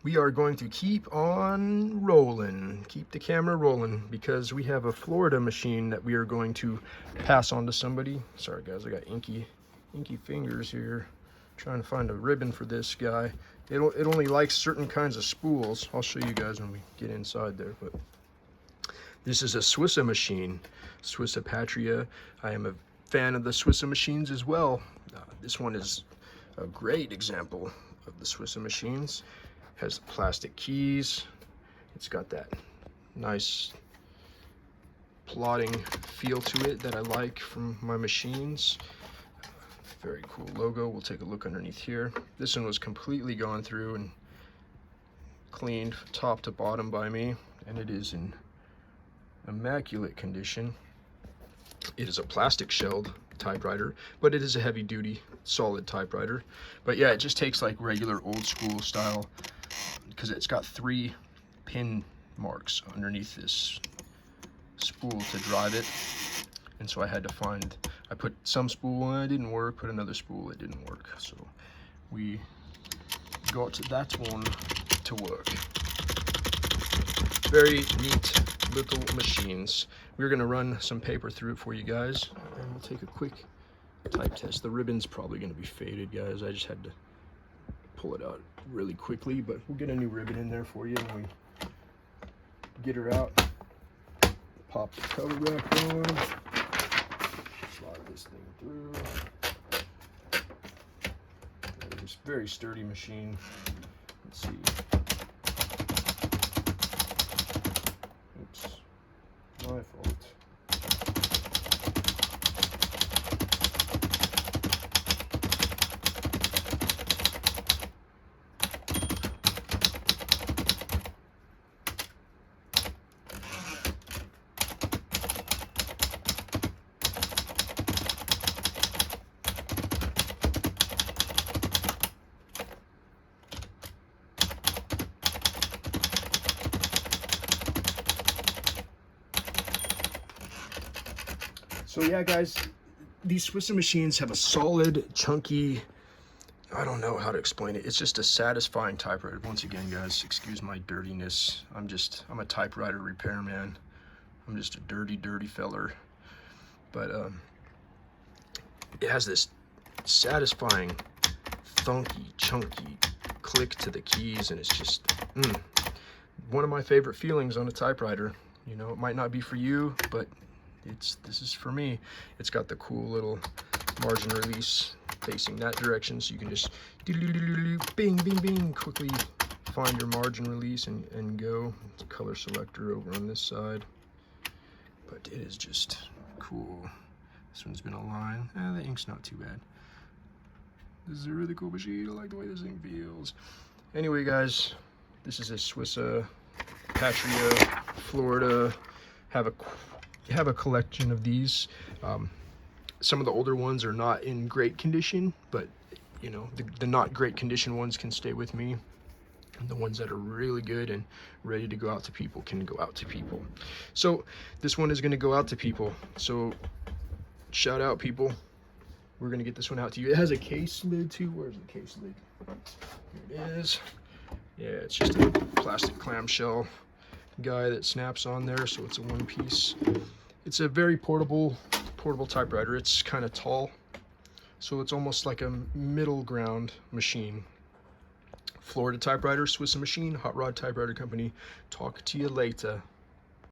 we are going to keep on rolling, keep the camera rolling, because we have a Florida machine that we are going to pass on to somebody. Sorry guys, I got inky fingers here trying to find a ribbon for this guy. It only likes certain kinds of spools. I'll show you guys when we get inside there. But this is a Swissa machine, Swissa Patria. I am a fan of the Swissa machines as well. This one is a great example of the Swissa machines. Has plastic keys. It's got that nice plodding feel to it that I like from my machines. Very cool logo. We'll take a look underneath here. This one was completely gone through and cleaned top to bottom by me, and it is in immaculate condition. It is a plastic shelled typewriter, but it is a heavy duty solid typewriter. But yeah, it just takes like regular old school style, because it's got 3 pin marks underneath this spool to drive it. And so I had to find, I put some spool and it didn't work, put another spool, it didn't work. So we got that one to work. Very neat little machines. We're gonna run some paper through it for you guys, and we'll take a quick type test. The ribbon's probably gonna be faded, guys. I just had to pull it out really quickly, but we'll get a new ribbon in there for you when we get her out. Pop the cover back on. Slide this thing through. It's a very sturdy machine. Let's see. Oops, my fault. So yeah, guys, these Swissa machines have a solid, chunky, I don't know how to explain it. It's just a satisfying typewriter. Once again, guys, excuse my dirtiness. I'm a typewriter repairman. I'm just a dirty feller. But it has this satisfying, thunky, chunky click to the keys, and it's just one of my favorite feelings on a typewriter. You know, it might not be for you, but this is for me. It's got the cool little margin release facing that direction, so you can just bing bing bing quickly find your margin release and go. It's a color selector over on this side, but it is just cool. This one's been aligned. The ink's not too bad. This is a really cool machine. I like the way this thing feels. Anyway, guys, this is a Swissa Patria, Florida. Have a collection of these. Some of the older ones are not in great condition, but you know, the not great condition ones can stay with me. And the ones that are really good and ready to go out to people can go out to people. So this one is going to go out to people. So shout out, people. We're going to get this one out to you. It has a case lid too. Where's the case lid? Here it is. Yeah, it's just a plastic clamshell guy that snaps on there, so it's a one piece. It's a very portable typewriter. It's kind of tall, so it's almost like a middle ground machine. Florida typewriter, Swissa machine, Hot Rod Typewriter Company. Talk to you later.